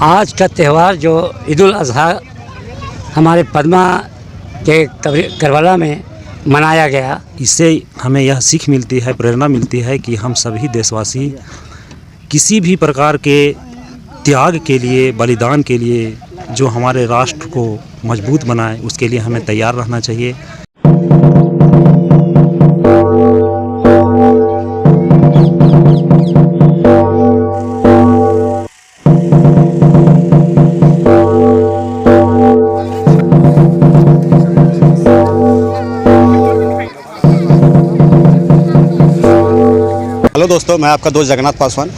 आज का त्यौहार जो ईद उल अज़हा हमारे पद्मा के करबला में मनाया गया, इससे हमें यह सीख मिलती है, प्रेरणा मिलती है कि हम सभी देशवासी किसी भी प्रकार के त्याग के लिए, बलिदान के लिए जो हमारे राष्ट्र को मजबूत बनाए, उसके लिए हमें तैयार रहना चाहिए। हेलो दोस्तों, मैं आपका दोस्त जगन्नाथ पासवान।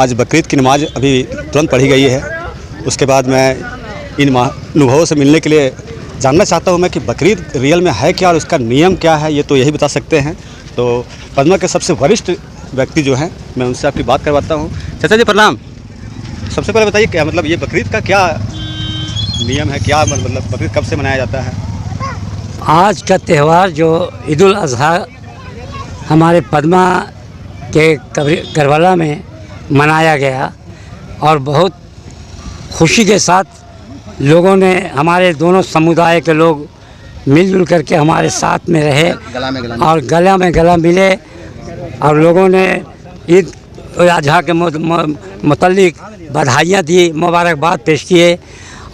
आज बकरीद की नमाज अभी तुरंत पढ़ी गई है। उसके बाद मैं इन अनुभवों से मिलने के लिए जानना चाहता हूं मैं कि बकरीद रियल में है क्या और उसका नियम क्या है, ये तो यही बता सकते हैं। तो पद्मा के सबसे वरिष्ठ व्यक्ति जो हैं, मैं उनसे आपकी बात करवाता हूं। चाचा जी प्रणाम। सबसे पहले बताइए क्या मतलब ये बकरीद का क्या नियम है, क्या मतलब बकरीद कब से मनाया जाता है? आज का त्यौहार जो ईद उल अज़हा हमारे पद्मा के करबला में मनाया गया और बहुत खुशी के साथ लोगों ने, हमारे दोनों समुदाय के लोग मिलजुल करके हमारे साथ में रहे और गला में गला मिले और लोगों ने ईद उल अज़हा के मुतल्लिक बधाइयाँ दी, मुबारकबाद पेश किए।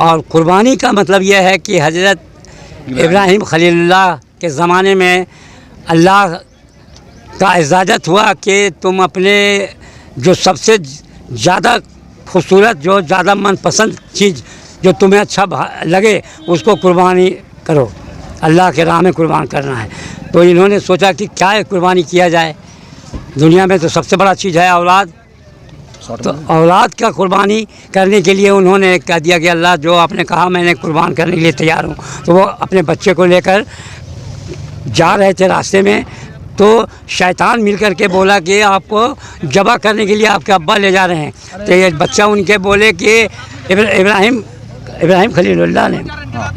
और कुर्बानी का मतलब यह है कि हज़रत इब्राहिम खलीलुल्लाह के ज़माने में अल्लाह का इजाज़त हुआ कि तुम अपने जो सबसे ज़्यादा खूबसूरत, जो ज़्यादा मनपसंद चीज़ जो तुम्हें अच्छा लगे उसको कुर्बानी करो, अल्लाह के राह में कुर्बान करना है। तो इन्होंने सोचा कि क्या कुर्बानी किया जाए। दुनिया में तो सबसे बड़ा चीज़ है औलाद, तो औलाद का कुर्बानी करने के लिए उन्होंने कह दिया कि अल्लाह जो आपने कहा मैंने कुर्बान करने के लिए तैयार हूँ। तो वो अपने बच्चे को लेकर जा रहे थे रास्ते में, तो शैतान मिल कर के बोला कि आपको ज़बह करने के लिए आपके अब्बा ले जा रहे हैं। तो ये बच्चा उनके बोले कि इब्राहिम खलीलुल्लाह ने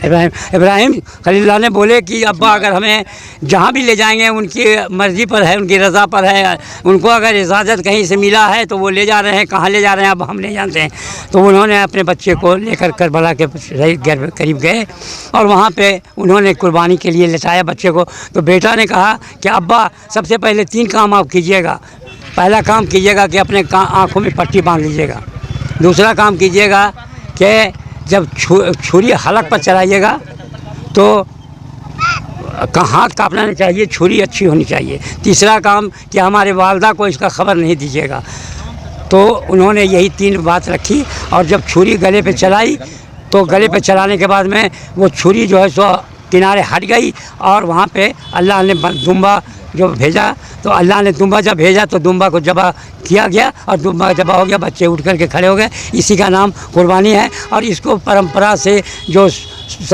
इब्राहिम खलीलुल्लाह ने बोले कि अब्बा अगर हमें जहाँ भी ले जाएंगे उनकी मर्ज़ी पर है, उनकी रज़ा पर है, उनको अगर इजाज़त कहीं से मिला है तो वो ले जा रहे हैं, कहाँ ले जा रहे हैं अब हम नहीं जानते हैं। तो उन्होंने अपने बच्चे को लेकर करबला के करीब गए और वहाँ पे उन्होंने कुर्बानी के लिए लेटाया बच्चे को। तो बेटा ने कहा कि अब्बा सबसे पहले 3 काम आप कीजिएगा। पहला काम कीजिएगा कि अपने आँखों में पट्टी बांध लीजिएगा। दूसरा काम कीजिएगा कि जब छुरी हलक पर चलाइएगा तो हाथ कांपना नहीं चाहिए, छुरी अच्छी होनी चाहिए। तीसरा काम कि हमारे वालदा को इसका खबर नहीं दीजिएगा। तो उन्होंने यही 3 बात रखी और जब छुरी गले पे चलाई तो गले पे चलाने के बाद में वो छुरी जो है सो किनारे हट गई और वहाँ पे अल्लाह ने दुम्बा जो भेजा, तो अल्लाह ने दुम्बा जब भेजा तो दुम्बा को ज़बह किया गया और दुम्बा ज़बह हो गया, बच्चे उठ कर के खड़े हो गए। इसी का नाम कुर्बानी है और इसको परंपरा से जो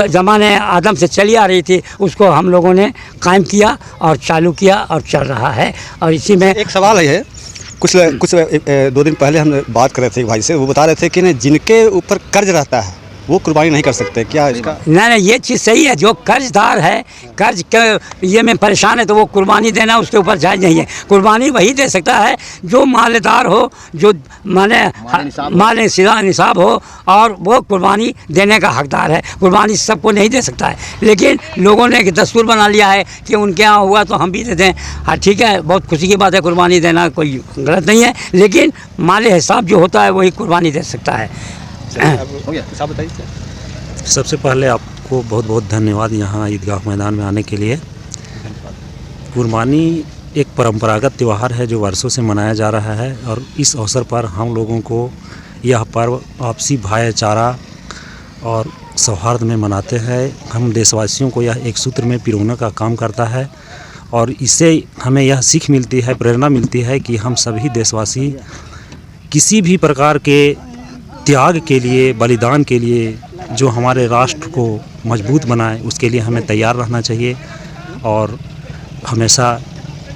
ज़माने आदम से चली आ रही थी उसको हम लोगों ने कायम किया और चालू किया और चल रहा है। और इसी में एक सवाल है, कुछ 2 दिन पहले हम बात कर रहे थे भाई से, वो बता रहे थे कि जिनके ऊपर कर्ज रहता है वो कुर्बानी नहीं कर सकते, क्या इसका? नहीं, ये चीज़ सही है। जो कर्जदार है, कर्ज के ये में परेशान है, तो वो कुर्बानी देना उसके ऊपर जायज़ नहीं है। कुर्बानी वही दे सकता है जो मालेदार हो, जो माल निसाब हो और वो कुर्बानी देने का हकदार है। कुर्बानी सबको नहीं दे सकता है, लेकिन लोगों ने एक दस्तूर बना लिया है कि उनके यहाँ हुआ तो हम भी दे दें। हाँ ठीक है, बहुत खुशी की बात है, कुर्बानी देना कोई गलत नहीं है, लेकिन माल हिसाब जो होता है वही कुर्बानी दे सकता है। हो गया, साहब बताइए। सबसे पहले आपको बहुत बहुत धन्यवाद यहाँ ईदगाह मैदान में आने के लिए। कुर्बानी एक परंपरागत त्यौहार है जो वर्षों से मनाया जा रहा है और इस अवसर पर हम लोगों को यह पर्व आपसी भाईचारा और सौहार्द में मनाते हैं। हम देशवासियों को यह एक सूत्र में पिरोने का काम करता है और इससे हमें यह सीख मिलती है, प्रेरणा मिलती है कि हम सभी देशवासी किसी भी प्रकार के त्याग के लिए, बलिदान के लिए जो हमारे राष्ट्र को मजबूत बनाए, उसके लिए हमें तैयार रहना चाहिए और हमेशा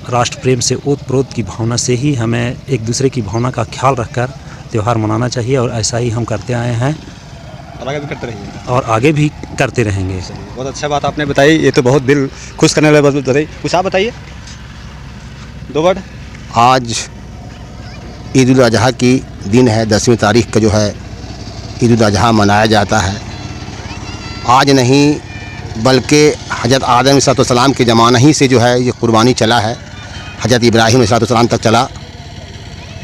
राष्ट्र प्रेम से ओत-प्रोत की भावना से ही हमें एक दूसरे की भावना का ख्याल रखकर त्यौहार मनाना चाहिए और ऐसा ही हम करते आए हैं और आगे भी करते रहेंगे और आगे भी करते रहेंगे। बहुत अच्छा बात आपने बताई, ये तो बहुत दिल खुश करने वाली बात बताई। कुछ आप बताइए 2 वर्ड। आज ईद उल अज़हा की दिन है, 10वीं तारीख का जो है ईद उल अज़हा मनाया जाता है। आज नहीं बल्कि हज़रत आदम अलैहिस्सलाम के ज़माना ही से जो है ये कुर्बानी चला है, हज़रत इब्राहीम अलैहिस्सलाम तक चला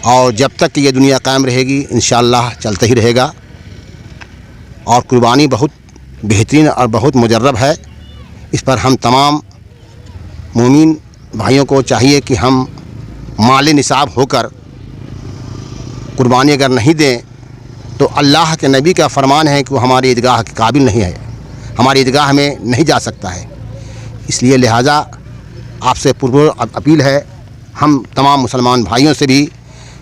और जब तक कि ये दुनिया कायम रहेगी इंशाअल्लाह चलता ही रहेगा। और कुर्बानी बहुत बेहतरीन और बहुत मुजर्रब है। इस पर हम तमाम मोमिन भाइयों को चाहिए कि हम माल निसाब होकर कुर्बानी अगर नहीं दें तो अल्लाह के नबी का फरमान है कि वो हमारी ईदगाह के काबिल नहीं है, हमारी ईदगाह में नहीं जा सकता है। इसलिए लिहाजा आपसे पुरज़ोर अपील है हम तमाम मुसलमान भाइयों से भी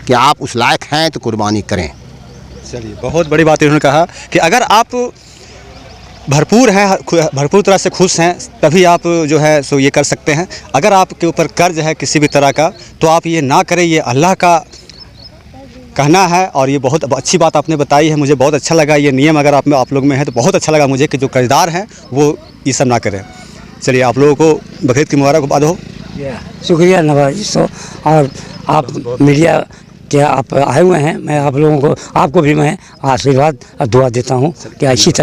कि आप उस लायक हैं तो कुर्बानी करें। चलिए, बहुत बड़ी बात इन्होंने कहा कि अगर आप भरपूर हैं, भरपूर तरह से खुश हैं, तभी आप जो है सो ये कर सकते हैं। अगर आपके ऊपर कर्ज है किसी भी तरह का तो आप ये ना करें, ये अल्लाह का कहना है। और ये बहुत अच्छी बात आपने बताई है, मुझे बहुत अच्छा लगा। ये नियम अगर आप लोग में है तो बहुत अच्छा लगा मुझे कि जो कर्जदार हैं वो ये सब ना करें। चलिए, आप लोगों को बकरीद की मुबारकबाद हो। शुक्रिया नवाजी सो। और आप मीडिया के आप आए हुए हैं, मैं आप लोगों को, आपको भी मैं आशीर्वाद और दुआ देता हूँ कि अच्छी तरह